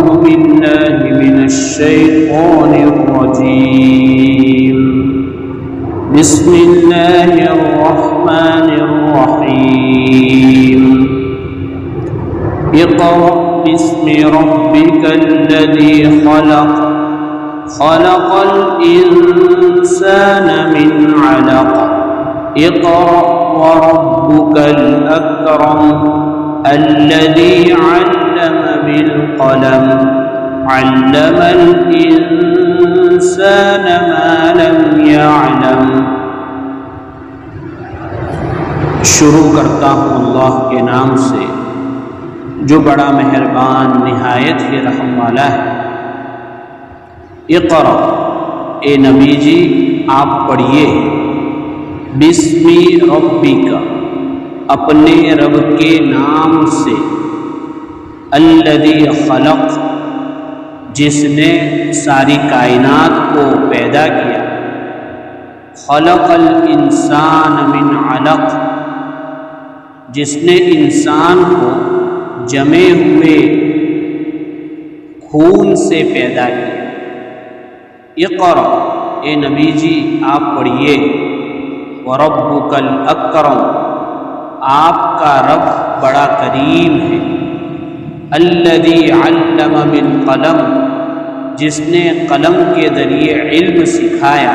أعوذ بالله من الشيطان الرجيم بسم الله الرحمن الرحيم اقرأ باسم ربك الذي خلق خلق الإنسان من علق اقرأ وربك الأكرم الذي علم بالقلم علم الإنسان ما لم يعلم۔ شروع کرتا ہوں اللہ کے نام سے جو بڑا مہربان نہایت ہی رحم والا ہے۔ اقرأ، اے نبی جی آپ پڑھیے، بسم ربک، اپنے رب کے نام سے، الذی خلق، جس نے ساری کائنات کو پیدا کیا، خلق الانسان من علق، جس نے انسان کو جمے ہوئے خون سے پیدا کیا۔ اقرأ، اے نبی جی آپ پڑھیے، وربک الاکرم، آپ کا رب بڑا کریم ہے، الذی علم بالقلم، جس نے قلم کے ذریعے علم سکھایا،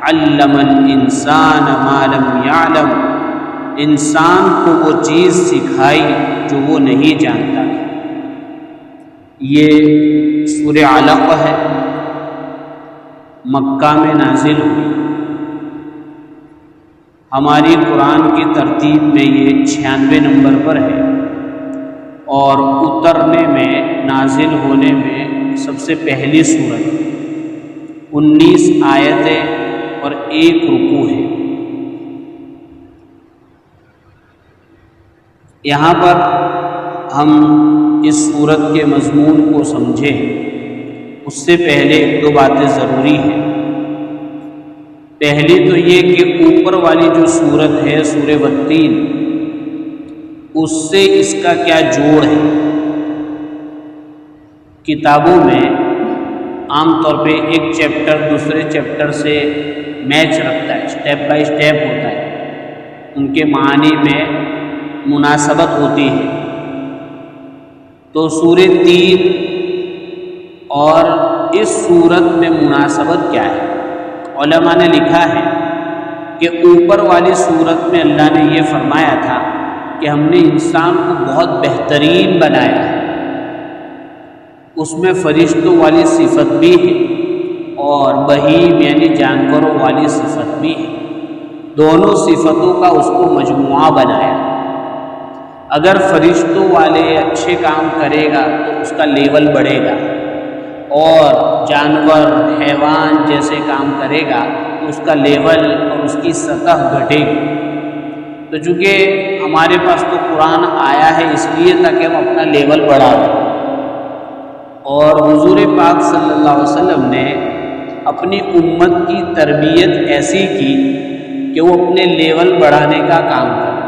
علم الانسان ما لم یعلم، انسان کو وہ چیز سکھائی جو وہ نہیں جانتا تھا۔ یہ سورہ علق ہے، مکہ میں نازل ہوئی۔ ہماری قرآن کی ترتیب میں یہ 96 نمبر پر ہے، اور اترنے میں، نازل ہونے میں سب سے پہلی سورت، 19 آیتیں اور 1 رکوع ہے۔ یہاں پر ہم اس سورت کے مضمون کو سمجھیں اس سے پہلے 2 باتیں ضروری ہیں۔ پہلی تو یہ کہ اوپر والی جو سورت ہے سورہ والتین، اس سے اس کا کیا جوڑ ہے۔ کتابوں میں عام طور پہ ایک چیپٹر دوسرے چیپٹر سے میچ رکھتا ہے، سٹیپ بائی سٹیپ ہوتا ہے، ان کے معنی میں مناسبت ہوتی ہے۔ تو سورہ 3 اور اس سورت میں مناسبت کیا ہے؟ علماء نے لکھا ہے کہ اوپر والی سورت میں اللہ نے یہ فرمایا تھا کہ ہم نے انسان کو بہت بہترین بنایا ہے، اس میں فرشتوں والی صفت بھی ہے اور بہیم یعنی جانوروں والی صفت بھی ہے، دونوں صفتوں کا اس کو مجموعہ بنایا۔ اگر فرشتوں والے اچھے کام کرے گا تو اس کا لیول بڑھے گا، اور جانور حیوان جیسے کام کرے گا تو اس کا لیول اور اس کی سطح گھٹے گی۔ تو چونکہ ہمارے پاس تو قرآن آیا ہے اس لیے تاکہ ہم اپنا لیول بڑھا دیں، اور حضور پاک صلی اللہ علیہ وسلم نے اپنی امت کی تربیت ایسی کی کہ وہ اپنے لیول بڑھانے کا کام کرے۔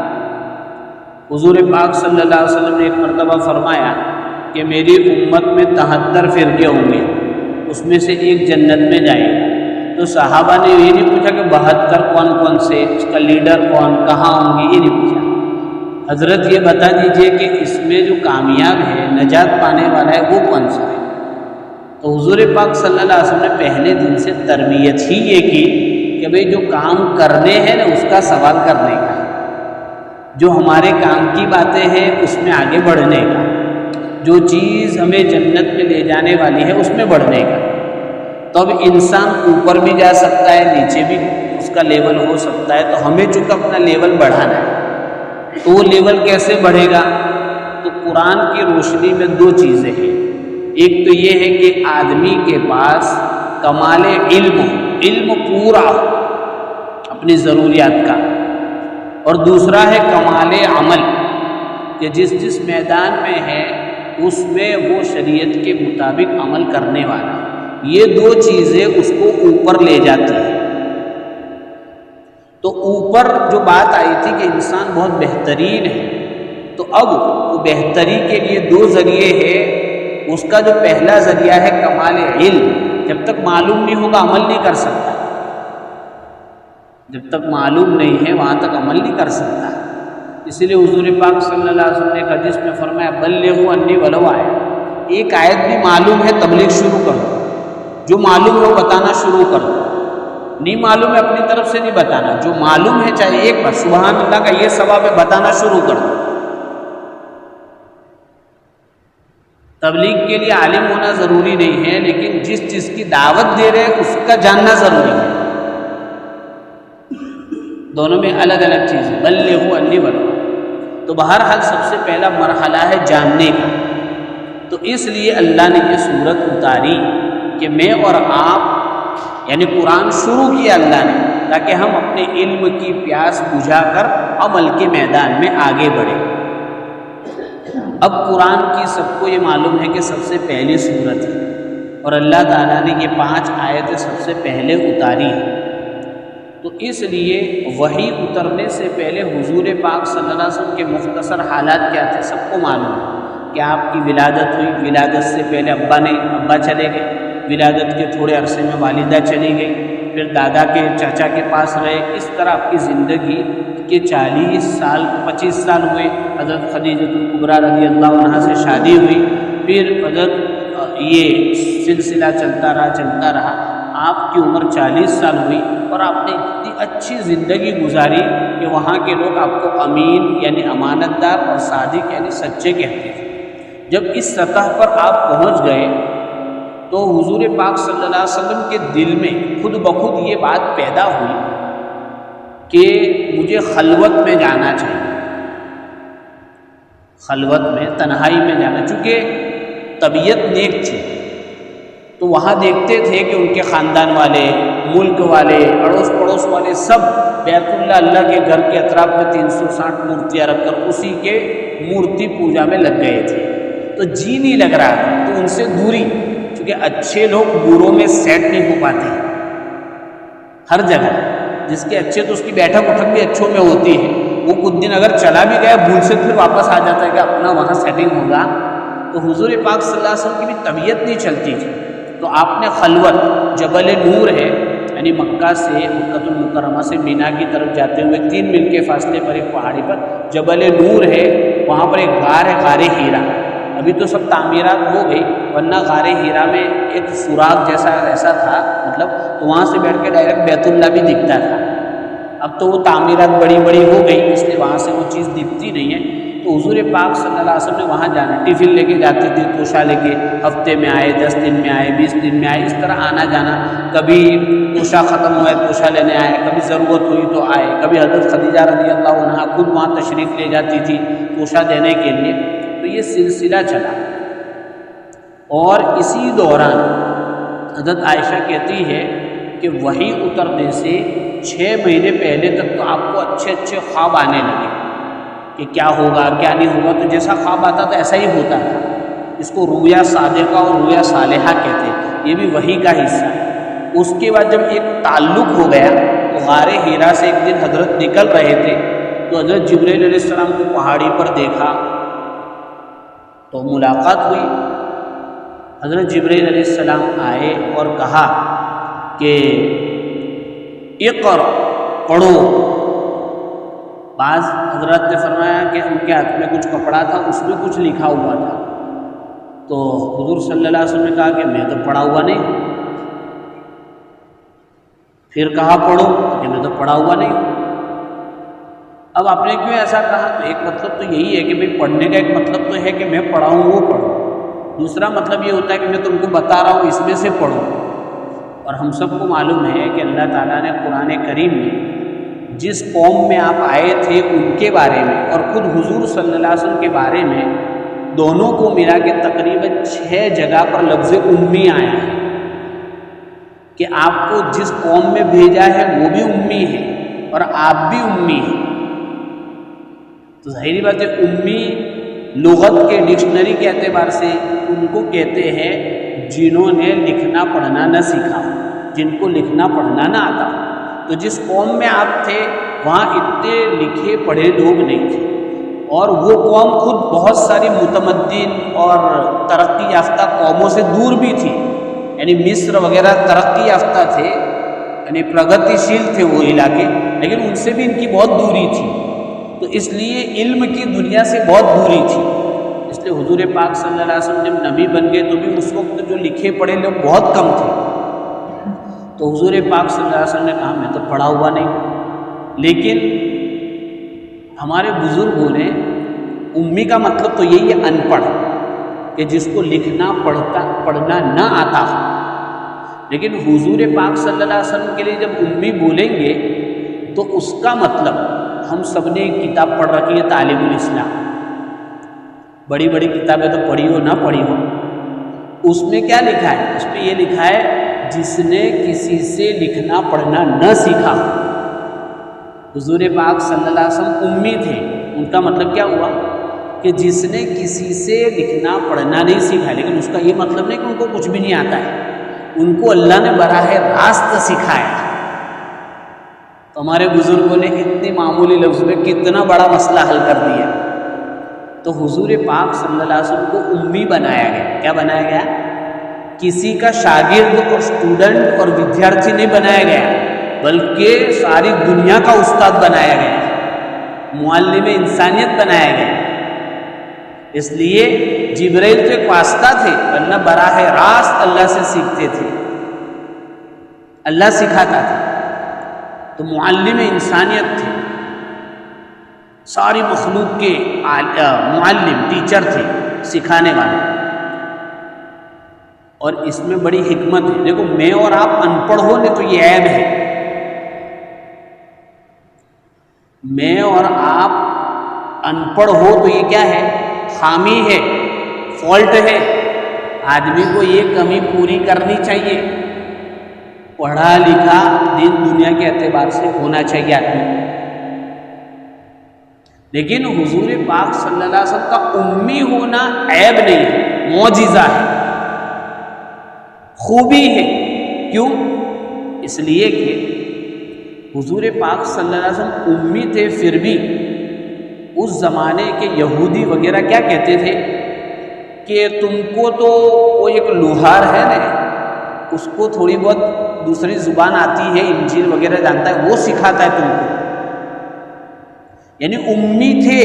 حضور پاک صلی اللہ علیہ وسلم نے ایک مرتبہ فرمایا کہ میری امت میں 73 فرقے ہوں گے، اس میں سے ایک جنت میں جائے گا۔ تو صحابہ نے یہ نہیں پوچھا کہ 72 کون کون سے، اس کا لیڈر کون، کہاں ہوں گے، یہ نہیں پوچھا۔ حضرت یہ بتا دیجئے کہ اس میں جو کامیاب ہے، نجات پانے والا ہے، وہ کون سا ہے۔ تو حضور پاک صلی اللہ علیہ وسلم نے پہلے دن سے تربیت ہی یہ کی کہ بھئی جو کام کرنے ہیں نا اس کا سوال کرنے کا، جو ہمارے کام کی باتیں ہیں اس میں آگے بڑھنے کا، جو چیز ہمیں جنت میں لے جانے والی ہے اس میں بڑھنے کا۔ تو اب انسان اوپر بھی جا سکتا ہے، نیچے بھی اس کا لیول ہو سکتا ہے، تو ہمیں چونکہ اپنا لیول بڑھانا ہے، تو وہ لیول کیسے بڑھے گا؟ تو قرآن کی روشنی میں 2 چیزیں ہیں۔ ایک تو یہ ہے کہ آدمی کے پاس کمال علم پورا اپنی ضروریات کا، اور دوسرا ہے کمال عمل، کہ جس میدان میں ہے اس میں وہ شریعت کے مطابق عمل کرنے والا۔ یہ 2 چیزیں اس کو اوپر لے جاتی ہیں۔ تو اوپر جو بات آئی تھی کہ انسان بہت بہترین ہے، تو اب وہ بہتری کے لیے 2 ذریعے ہیں اس کا جو پہلا ذریعہ ہے کمال علم، جب تک معلوم نہیں ہوگا عمل نہیں کر سکتا، جب تک معلوم نہیں ہے وہاں تک عمل نہیں کر سکتا۔ اسی لیے حضور پاک صلی اللہ علیہ وسلم نے ایک حدیث میں فرمایا بلغوا انی ولو آیہ، ایک آیت بھی معلوم ہے تبلیغ شروع کر دو، جو معلوم ہے وہ بتانا شروع کر دو، نہیں معلوم ہے اپنی طرف سے نہیں بتانا، جو معلوم ہے چاہے ایک بار سبحان اللہ کا یہ ثواب ہے بتانا شروع کر دو۔ تبلیغ کے لیے عالم ہونا ضروری نہیں ہے، لیکن جس چیز کی دعوت دے رہے ہیں اس کا جاننا ضروری ہے، دونوں میں الگ الگ چیز ہے۔ بلغوا انی ولو، تو بہرحال سب سے پہلا مرحلہ ہے جاننے کا، تو اس لیے اللہ نے یہ صورت اتاری کہ میں اور آپ، یعنی قرآن شروع کیا اللہ نے تاکہ ہم اپنے علم کی پیاس بجھا کر عمل کے میدان میں آگے بڑھیں۔ اب قرآن کی سب کو یہ معلوم ہے کہ سب سے پہلی صورت ہے، اور اللہ تعالیٰ نے یہ 5 آیتیں سب سے پہلے اتاری ہیں، تو اس لیے وحی اترنے سے پہلے حضور پاک صلی اللہ علیہ وسلم کے مختصر حالات کیا تھے سب کو معلوم ہے کہ آپ کی ولادت ہوئی، ولادت سے پہلے ابا چلے گئے، ولادت کے تھوڑے عرصے میں والدہ چلی گئی، پھر دادا کے چاچا کے پاس رہے، اس طرح آپ کی زندگی کے 40 سال 25 سال ہوئے۔ حضرت خدیجہ الکبریٰ رضی اللہ عنہا سے شادی ہوئی، پھر حضرت یہ سلسلہ چلتا رہا، آپ کی عمر 40 سال ہوئی، اور آپ نے اتنی اچھی زندگی گزاری کہ وہاں کے لوگ آپ کو امین یعنی امانت دار اور صادق یعنی سچے کہتے تھے۔ جب اس سطح پر آپ پہنچ گئے تو حضور پاک صلی اللہ علیہ وسلم کے دل میں خود بخود یہ بات پیدا ہوئی کہ مجھے خلوت میں جانا چاہیے، خلوت میں تنہائی میں جانا، چونکہ طبیعت نیک تھی تو وہاں دیکھتے تھے کہ ان کے خاندان والے، ملک والے، اڑوس پڑوس والے سب بیت اللہ کے گھر کے اطراف میں 360 مورتیاں رکھ کر اسی کے مورتی پوجا میں لگ گئے تھے، تو جی نہیں لگ رہا تھا، تو ان سے دوری، چونکہ اچھے لوگ بروں میں سیٹ نہیں ہو پاتے ہر جگہ، جس کے اچھے تو اس کی بیٹھک اٹھک بھی اچھوں میں ہوتی ہے، وہ کچھ دن اگر چلا بھی گیا بھول سے پھر واپس آ جاتا ہے کہ اپنا وہاں سیٹنگ ہوگا، تو حضور پاک صلی اللہ علیہ وسلم کی بھی طبیعت نہیں چلتی تھی، تو آپ نے خلوت، جبل نور ہے یعنی مکہ سے، مکہ المکرمہ سے مینا کی طرف جاتے ہوئے 3 میل کے فاصلے پر ایک پہاڑی پر جبل نور ہے، وہاں پر ایک غار ہے، غار ہیرا، ابھی تو سب تعمیرات ہو گئی، ورنہ غار ہیرا میں ایک سوراخ جیسا ایسا تھا، مطلب تو وہاں سے بیٹھ کے ڈائریکٹ بیت اللہ بھی دکھتا تھا، اب تو وہ تعمیرات بڑی بڑی ہو گئی، اس لیے وہاں سے وہ چیز دکھتی نہیں ہے، تو حضور پاک صلی اللہ علیہ وسلم نے وہاں جانا، ٹفن لے کے جاتے تھے، توشہ لے کے، ہفتے میں آئے، 10 دن میں آئے، 20 دن میں آئے، اس طرح آنا جانا، کبھی توشہ ختم ہوا ہے توشہ لینے آئے، کبھی ضرورت ہوئی تو آئے، کبھی حضرت خدیجہ رضی اللہ عنہا خود وہاں تشریف لے جاتی تھی توشہ دینے کے لیے، تو یہ سلسلہ چلا، اور اسی دوران حضرت عائشہ کہتی ہے کہ وحی اترنے سے 6 مہینے پہلے تک تو آپ کو اچھے اچھے خواب آنے لگے کہ کیا ہوگا کیا نہیں ہوگا، تو جیسا خواب آتا تھا ایسا ہی ہوتا تھا، اس کو رؤیا صادقہ اور رؤیا صالحہ کہتے ہیں، یہ بھی وحی کا حصہ ہے۔ اس کے بعد جب ایک تعلق ہو گیا تو غار ہیرا سے ایک دن حضرت نکل رہے تھے تو حضرت جبرائیل علیہ السلام کو پہاڑی پر دیکھا تو ملاقات ہوئی، حضرت جبرائیل علیہ السلام آئے اور کہا کہ اقرأ، پڑھو، بعض حضرات نے فرمایا کہ ان کے ہاتھ میں کچھ کپڑا تھا، اس میں کچھ لکھا ہوا تھا، تو حضور صلی اللہ علیہ وسلم نے کہا کہ میں تو پڑھا ہوا نہیں، پھر کہا پڑھو کہ میں تو پڑھا ہوا نہیں، اب آپ نے کیوں ایسا کہا؟ تو ایک مطلب تو یہی ہے کہ بھائی پڑھنے کا ایک مطلب تو ہے کہ میں پڑھا ہوں وہ پڑھوں، دوسرا مطلب یہ ہوتا ہے کہ میں تم کو بتا رہا ہوں اس میں سے پڑھو، اور ہم سب کو معلوم ہے کہ اللہ تعالیٰ نے قرآن کریم میں جس قوم میں آپ آئے تھے ان کے بارے میں اور خود حضور صلی اللہ علیہ وسلم کے بارے میں دونوں کو ملا کے تقریباً 6 جگہ پر لفظ امی آیا ہے کہ آپ کو جس قوم میں بھیجا ہے وہ بھی امی ہے اور آپ بھی امی ہیں، تو ظاہری بات ہے امی لغت کے ڈکشنری کے اعتبار سے ان کو کہتے ہیں جنہوں نے لکھنا پڑھنا نہ سیکھا، جن کو لکھنا پڑھنا نہ آتا ہو، تو جس قوم میں آپ تھے وہاں اتنے لکھے پڑھے لوگ نہیں تھے، اور وہ قوم خود بہت ساری متمدن اور ترقی یافتہ قوموں سے دور بھی تھی، یعنی مصر وغیرہ ترقی یافتہ تھے، یعنی پرگتیشیل تھے وہ علاقے، لیکن ان سے بھی ان کی بہت دوری تھی، تو اس لیے علم کی دنیا سے بہت دوری تھی۔ اس لیے حضور پاک صلی اللہ علیہ وسلم جب نبی بن گئے تو بھی اس وقت جو لکھے پڑھے لوگ بہت کم تھے، تو حضور پاک صلی اللہ علیہ وسلم نے کہا میں تو پڑھا ہوا نہیں، لیکن ہمارے بزرگوں نے امی کا مطلب تو یہی ہے ان پڑھ، کہ جس کو لکھنا پڑھنا نہ آتا ہو، لیکن حضور پاک صلی اللہ علیہ وسلم کے لیے جب امی بولیں گے تو اس کا مطلب ہم سب نے ایک کتاب پڑھ رکھی ہے تعلیم الاسلام، بڑی بڑی کتابیں تو پڑھی ہو نہ پڑھی ہو، اس میں کیا لکھا ہے؟ اس میں یہ لکھا ہے جس نے کسی سے لکھنا پڑھنا نہ سیکھا۔ حضور پاک صلی اللہ علیہ وسلم امی تھے، ان کا مطلب کیا ہوا کہ جس نے کسی سے لکھنا پڑھنا نہیں سیکھا، لیکن اس کا یہ مطلب نہیں کہ ان کو کچھ بھی نہیں آتا ہے، ان کو اللہ نے براہ راست سکھایا۔ تو ہمارے بزرگوں نے اتنی معمولی لفظ میں کتنا بڑا مسئلہ حل کر دیا۔ تو حضور پاک صلی اللہ علیہ وسلم کو امی بنایا گیا۔ کیا بنایا گیا؟ کسی کا شاگرد اور اسٹوڈنٹ اور ودیارتھی نہیں بنایا گیا، بلکہ ساری دنیا کا استاد بنایا گیا، معلم انسانیت بنایا گیا۔ اس لیے جبرائیل تو ایک واسطہ تھے، ورنہ براہ راست اللہ سے سیکھتے تھے، اللہ سکھاتا تھا، تو معلم انسانیت تھے، ساری مخلوق کے معلم ٹیچر تھے، سکھانے والے۔ اور اس میں بڑی حکمت ہے، دیکھو میں اور آپ ان پڑھ ہو نہیں تو یہ عیب ہے، میں اور آپ ان پڑھ ہو تو یہ کیا ہے؟ خامی ہے، فالٹ ہے۔ آدمی کو یہ کمی پوری کرنی چاہیے، پڑھا لکھا دین دنیا کے اعتبار سے ہونا چاہیے آدمی، لیکن حضور پاک صلی اللہ علیہ وسلم کا امی ہونا عیب نہیں ہے، معجزہ ہے، خوبی ہے۔ کیوں؟ اس لیے کہ حضور پاک صلی اللہ علیہ وسلم امی تھے، پھر بھی اس زمانے کے یہودی وغیرہ کیا کہتے تھے کہ تم کو تو وہ ایک لوہار ہے نا، اس کو تھوڑی بہت دوسری زبان آتی ہے، انجیل وغیرہ جانتا ہے، وہ سکھاتا ہے تم کو، یعنی امی تھے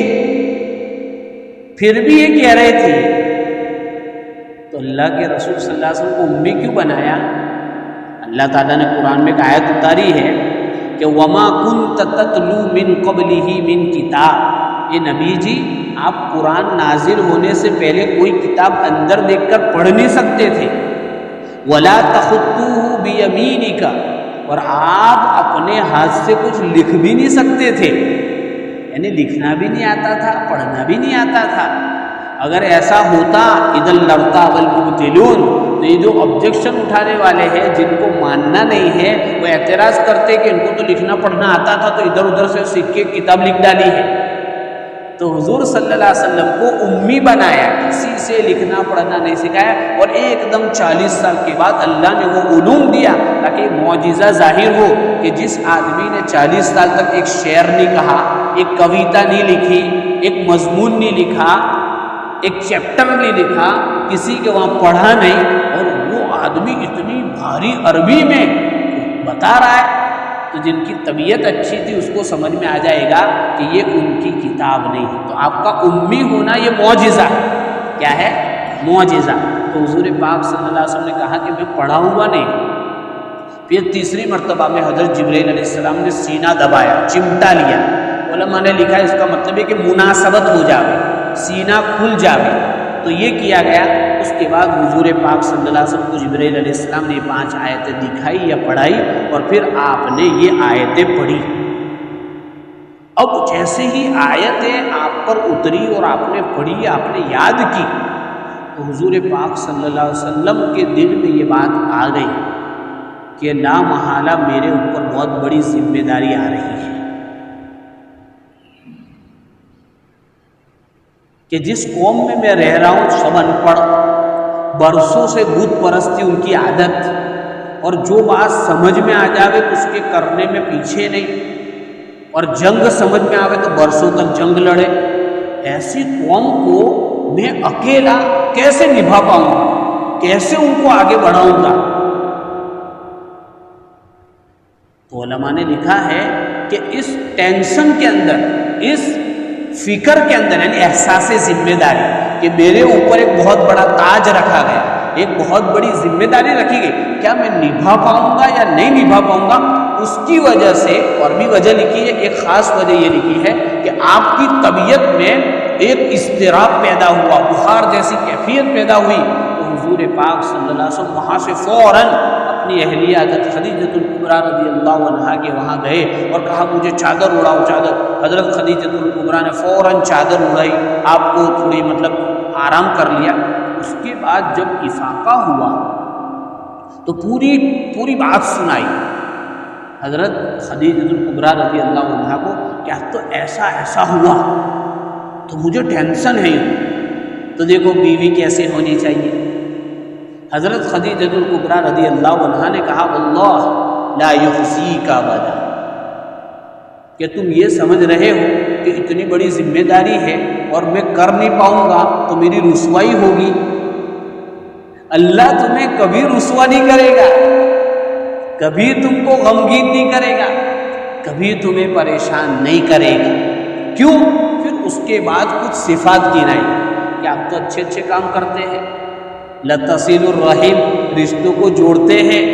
پھر بھی یہ کہہ رہے تھے۔ تو اللہ کے رسول صلی اللہ علیہ وسلم کو امی کیوں بنایا؟ اللہ تعالیٰ نے قرآن میں ایک آیت اتاری ہے کہ وَمَا كُنْتَ تَتْلُو مِن قَبْلِهِ مِن کتاب، یہ نبی جی آپ قرآن نازل ہونے سے پہلے کوئی کتاب اندر دیکھ کر پڑھ نہیں سکتے تھے، وَلَا تَخُطُّوهُ بِيَمِينِكَ، اور آپ اپنے ہاتھ سے کچھ لکھ بھی نہیں سکتے تھے، یعنی لکھنا بھی نہیں آتا تھا، پڑھنا بھی نہیں آتا تھا۔ اگر ایسا ہوتا اِذًا لَارْتَابَ الْمُبْطِلُونَ، تو یہ جو آبجیکشن اٹھانے والے ہیں جن کو ماننا نہیں ہے وہ اعتراض کرتے کہ ان کو تو لکھنا پڑھنا آتا تھا تو ادھر ادھر سے سیکھ کے کتاب لکھ ڈالی ہے۔ تو حضور صلی اللہ علیہ وسلم کو امی بنایا، کسی سے لکھنا پڑھنا نہیں سکھایا، اور ایک دم 40 سال کے بعد اللہ نے وہ علوم دیا تاکہ معجزہ ظاہر ہو کہ جس آدمی نے 40 سال تک ایک شعر نہیں کہا، ایک کویتا نہیں لکھی، ایک مضمون نہیں لکھا، ایک چیپٹر نہیں لکھا، کسی کے وہاں پڑھا نہیں، اور وہ آدمی اتنی بھاری عربی میں بتا رہا ہے، تو جن کی طبیعت اچھی تھی اس کو سمجھ میں آ جائے گا کہ یہ ان کی کتاب نہیں ہے۔ تو آپ کا امی ہونا یہ معجزہ ہے۔ کیا ہے؟ معجزہ۔ تو حضور پاک صلی اللہ علیہ وسلم نے کہا کہ میں پڑھا ہوا نہیں۔ پھر تیسری مرتبہ میں حضرت جبرائیل علیہ السلام نے سینہ دبایا، چمٹا لیا۔ علماء نے لکھا ہے اس کا مطلب ہے کہ مناسبت ہو جاوے، سینہ کھل جاوے، تو یہ کیا گیا۔ اس کے بعد حضور پاک صلی اللہ علیہ وسلم کو جبرائیل علیہ السلام نے 5 آیتیں دکھائی یا پڑھائی، اور پھر آپ نے یہ آیتیں پڑھی۔ اب جیسے ہی آیتیں آپ پر اتری اور آپ نے پڑھی، آپ نے یاد کی، تو حضور پاک صلی اللہ علیہ وسلم کے دل میں یہ بات آ گئی کہ لا محالہ میرے اوپر بہت بڑی ذمہ داری آ رہی ہے، کہ جس قوم میں میں رہ رہا ہوں سب ان پڑھ، برسوں سے بت پرستی ان کی عادت، اور جو بات سمجھ میں آ جاوے اس کے کرنے میں پیچھے نہیں، اور جنگ سمجھ میں آوے تو برسوں تک جنگ لڑے، ایسی قوم کو میں اکیلا کیسے نبھا پاؤں گا، کیسے ان کو آگے بڑھاؤں گا؟ تو علماء نے لکھا ہے کہ اس ٹینشن کے اندر، اس فکر کے اندر، یعنی احساس ذمہ داری کہ میرے اوپر ایک بہت بڑا تاج رکھا گیا، ایک بہت بڑی ذمہ داری رکھی گئی، کیا میں نبھا پاؤں گا یا نہیں نبھا پاؤں گا، اس کی وجہ سے، اور بھی وجہ لکھی ہے، ایک خاص وجہ یہ لکھی ہے کہ آپ کی طبیعت میں ایک اضطراب پیدا ہوا، بخار جیسی کیفیت پیدا ہوئی، تو حضور پاک صلی اللہ علیہ وسلم وہاں سے فوراً اپنی اہلیہ حضرت خدیجۃ الکبریٰ رضی اللہ عنہا کے وہاں گئے اور کہا مجھے چادر اڑاؤ، چادر۔ حضرت خدیجۃ الکبریٰ نے فوراً چادر اڑائی، آپ کو تھوڑی آرام کر لیا۔ اس کے بعد جب افاقہ ہوا تو پوری بات سنائی حضرت خدیجۃ الکبریٰ رضی اللہ عنہا کو، کیا تو ایسا ہوا تو مجھے ٹینشن ہے۔ تو دیکھو بیوی کیسے ہونی چاہیے۔ حضرت خدیجۃ الکبریٰ رضی اللہ عنہا نے کہا واللہ لا یخزیک ابدا، کہ تم یہ سمجھ رہے ہو کہ اتنی بڑی ذمہ داری ہے اور میں کر نہیں پاؤں گا تو میری رسوائی ہوگی۔ اللہ تمہیں کبھی رسوا نہیں کرے گا، کبھی تم کو غمگین نہیں کرے گا، کبھی تمہیں پریشان نہیں کرے گا۔ کیوں؟ پھر اس کے بعد کچھ صفات گنائی کہ آپ تو اچھے کام کرتے ہیں، لتصل الرحم، رشتوں کو جوڑتے ہیں،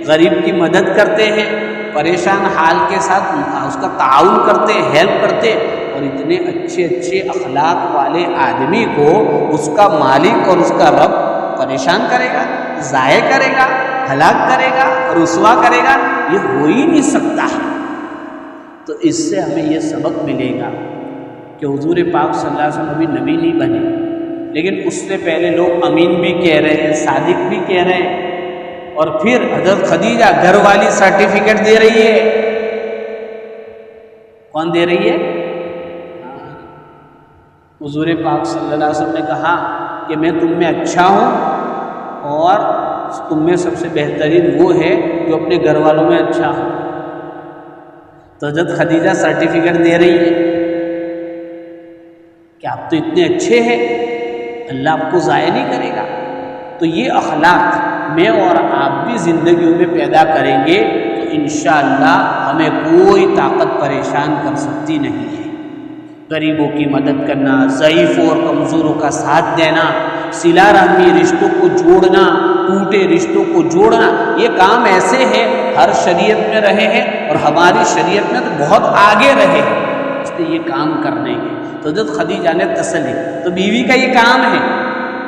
غریب کی مدد کرتے ہیں، پریشان حال کے ساتھ اس کا تعاون کرتے، ہیلپ کرتے، اور اتنے اچھے اخلاق والے آدمی کو اس کا مالک اور اس کا رب پریشان کرے گا، ضائع کرے گا، ہلاک کرے گا، رسوا کرے گا، یہ ہو ہی نہیں سکتا ہے۔ تو اس سے ہمیں یہ سبق ملے گا کہ حضور پاک صلی اللہ علیہ وسلم ابھی نبی نہیں بنے، لیکن اس سے پہلے لوگ امین بھی کہہ رہے ہیں، صادق بھی کہہ رہے ہیں، اور پھر حضرت خدیجہ گھر والی سرٹیفکیٹ دے رہی ہے۔ کون دے رہی ہے؟ حضور پاک صلی اللہ علیہ وسلم نے کہا کہ میں تم میں اچھا ہوں اور تم میں سب سے بہترین وہ ہے جو اپنے گھر والوں میں اچھا ہو۔ تو حضرت خدیجہ سرٹیفکیٹ دے رہی ہے کہ آپ تو اتنے اچھے ہیں، اللہ آپ کو ضائع نہیں کرے گا۔ تو یہ اخلاق میں اور آپ بھی زندگیوں میں پیدا کریں گے تو انشاءاللہ ہمیں کوئی طاقت پریشان کر سکتی نہیں ہے۔ غریبوں کی مدد کرنا، ضعیفوں اور کمزوروں کا ساتھ دینا، صلہ رحمی، رشتوں کو جوڑنا، ٹوٹے رشتوں کو جوڑنا، یہ کام ایسے ہیں ہر شریعت میں رہے ہیں اور ہماری شریعت میں تو بہت آگے رہے ہیں، اس لیے یہ کام کرنے ہیں۔ تو حضرت خدیجہ نے تسلی، تو بیوی کا یہ کام ہے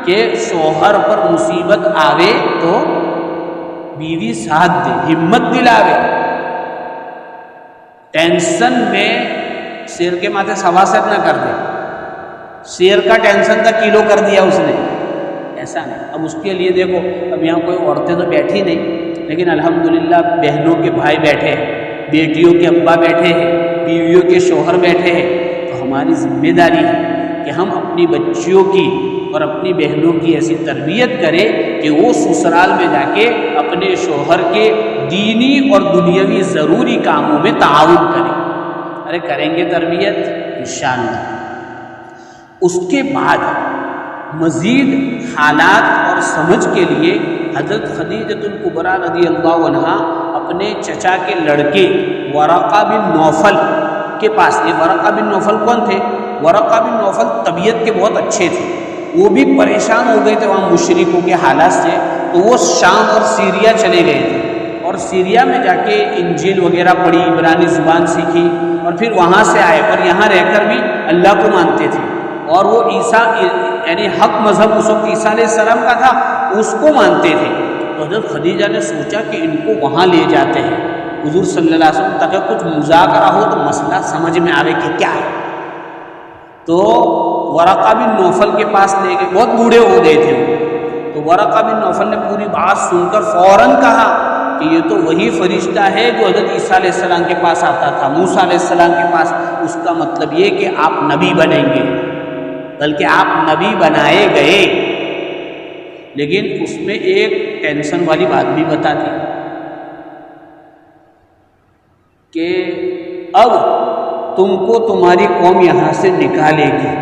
کہ شوہر پر مصیبت آوے تو بیوی ساتھ دے، ہمت دلاوے۔ ٹینشن میں شیر کے ماتھے سواسط نہ کر دے، شیر کا ٹینشن تھا کلو کر دیا اس نے، ایسا نہیں۔ اب اس کے لیے دیکھو، اب یہاں کوئی عورتیں تو بیٹھی نہیں، لیکن الحمدللہ بہنوں کے بھائی بیٹھے ہیں، بیٹیوں کے ابا بیٹھے ہیں، بیویوں کے شوہر بیٹھے ہیں، تو ہماری ذمہ داری ہے کہ ہم اپنی بچیوں کی اور اپنی بہنوں کی ایسی تربیت کریں کہ وہ سسرال میں جا کے اپنے شوہر کے دینی اور دنیاوی ضروری کاموں میں تعاون کریں۔ ارے کریں گے تربیت انشاءاللہ۔ اس کے بعد مزید حالات اور سمجھ کے لیے حضرت خدیجۃ الکبریٰ رضی اللہ عنہا اپنے چچا کے لڑکے ورقہ بن نوفل کے پاس، یہ ورقہ بن نوفل کون تھے؟ ورقہ بن نوفل طبیعت کے بہت اچھے تھے، وہ بھی پریشان ہو گئے تھے وہاں مشرکوں کے حالات سے، تو وہ شام اور سیریا چلے گئے تھے، اور سیریا میں جا کے انجیل وغیرہ پڑھی، عبرانی زبان سیکھی، اور پھر وہاں سے آئے، پر یہاں رہ کر بھی اللہ کو مانتے تھے، اور وہ عیسیٰ یعنی حق مذہب اس وقت عیسیٰ علیہ السلام کا تھا، اس کو مانتے تھے۔ تو حضرت خدیجہ نے سوچا کہ ان کو وہاں لے جاتے ہیں حضور صلی اللہ علیہ وسلم، تاکہ کچھ مذاکرہ ہو تو مسئلہ سمجھ میں آئے کہ کیا ہے۔ تو ورقہ بن نوفل کے پاس لے گئے، بہت بوڑھے ہو گئے تھے وہ، تو ورقہ بن نوفل نے پوری بات سن کر فوراً کہا کہ یہ تو وہی فرشتہ ہے جو حضرت عیسیٰ علیہ السلام کے پاس آتا تھا، موسیٰ علیہ السلام کے پاس، اس کا مطلب یہ کہ آپ نبی بنیں گے، بلکہ آپ نبی بنائے گئے۔ لیکن اس میں ایک ٹینشن والی بات بھی بتا دی کہ اب تم کو تمہاری قوم یہاں سے نکالے گی۔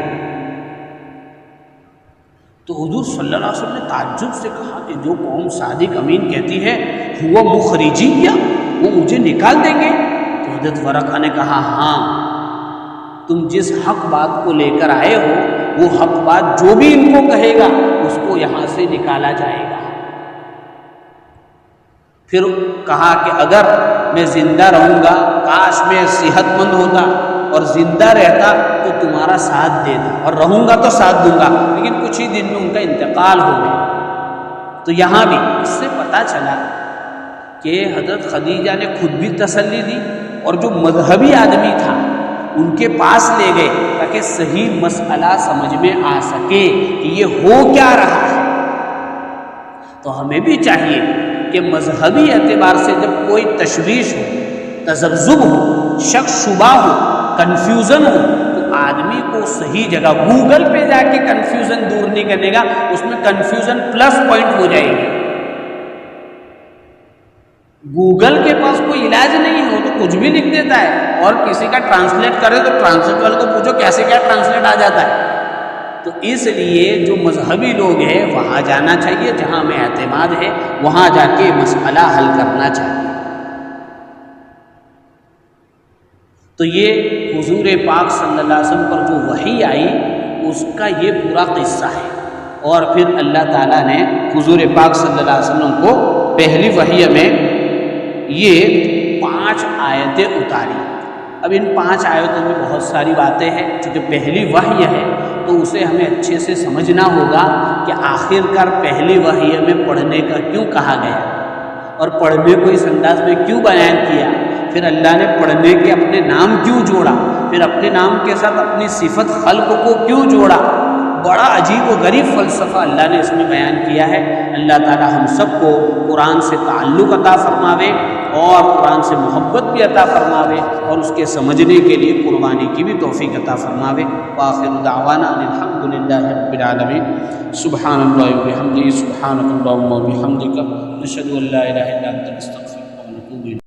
تو حضور صلی اللہ علیہ وسلم نے تعجب سے کہا کہ جو قوم صادق امین کہتی ہے ہوا مخرجی کیا، وہ مجھے نکال دیں گے؟ تو حضرت ورقہ نے کہا ہاں، تم جس حق بات کو لے کر آئے ہو وہ حق بات جو بھی ان کو کہے گا اس کو یہاں سے نکالا جائے گا۔ پھر کہا کہ اگر میں زندہ رہوں گا، کاش میں صحت مند ہوتا اور زندہ رہتا تو تمہارا ساتھ دیتا، اور رہوں گا تو ساتھ دوں گا، لیکن کچھ ہی دن میں ان کا انتقال ہو گیا۔ تو یہاں بھی اس سے پتہ چلا کہ حضرت خدیجہ نے خود بھی تسلی دی، اور جو مذہبی آدمی تھا ان کے پاس لے گئے تاکہ صحیح مسئلہ سمجھ میں آ سکے کہ یہ ہو کیا رہا ہے۔ تو ہمیں بھی چاہیے کہ مذہبی اعتبار سے جب کوئی تشویش ہو، تذبذب ہو، شک شبہ ہو، کنفیوژن ہو، تو آدمی کو صحیح جگہ گوگل پہ جا کے کنفیوژن دور نہیں کرنے گا، اس میں کنفیوژن پلس پوائنٹ ہو جائے گی۔ گوگل کے پاس کوئی علاج نہیں ہے، وہ تو کچھ بھی لکھ دیتا ہے، اور کسی کا ٹرانسلیٹ کرے تو ٹرانسلیٹ والے کو پوچھو کیسے کیا ٹرانسلیٹ آ جاتا ہے۔ تو اس لیے جو مذہبی لوگ ہیں وہاں جانا چاہیے، جہاں ہمیں اعتماد ہے وہاں جا کے مسئلہ حل کرنا چاہیے۔ تو یہ حضور پاک صلی اللہ علیہ وسلم پر جو وحی آئی اس کا یہ پورا قصہ ہے، اور پھر اللہ تعالیٰ نے حضور پاک صلی اللہ علیہ وسلم کو پہلی وحی میں یہ 5 آیتیں اتاری۔ اب ان 5 آیتوں میں بہت ساری باتیں ہیں، چونکہ پہلی وحی ہے تو اسے ہمیں اچھے سے سمجھنا ہوگا کہ آخر کار پہلی وحی میں پڑھنے کا کیوں کہا گیا، اور پڑھنے کو اس انداز میں کیوں بیان کیا، پھر اللہ نے پڑھنے کے اپنے نام کیوں جوڑا، پھر اپنے نام کے ساتھ اپنی صفت خلق کو کیوں جوڑا۔ بڑا عجیب و غریب فلسفہ اللہ نے اس میں بیان کیا ہے۔ اللہ تعالی ہم سب کو قرآن سے تعلق عطا فرماوے اور قرآن سے محبت بھی عطا فرماوے، اور اس کے سمجھنے کے لیے قربانی کی بھی توفیق عطا فرماوے۔ وآخر دعوانا ان الحمد للہ رب العالمین۔ سبحان اللہ و بحمدہ، سبحانک اللہم و بحمدک، نشہد ان لا الہ الا انت، نستغفرک و نتوب الیک۔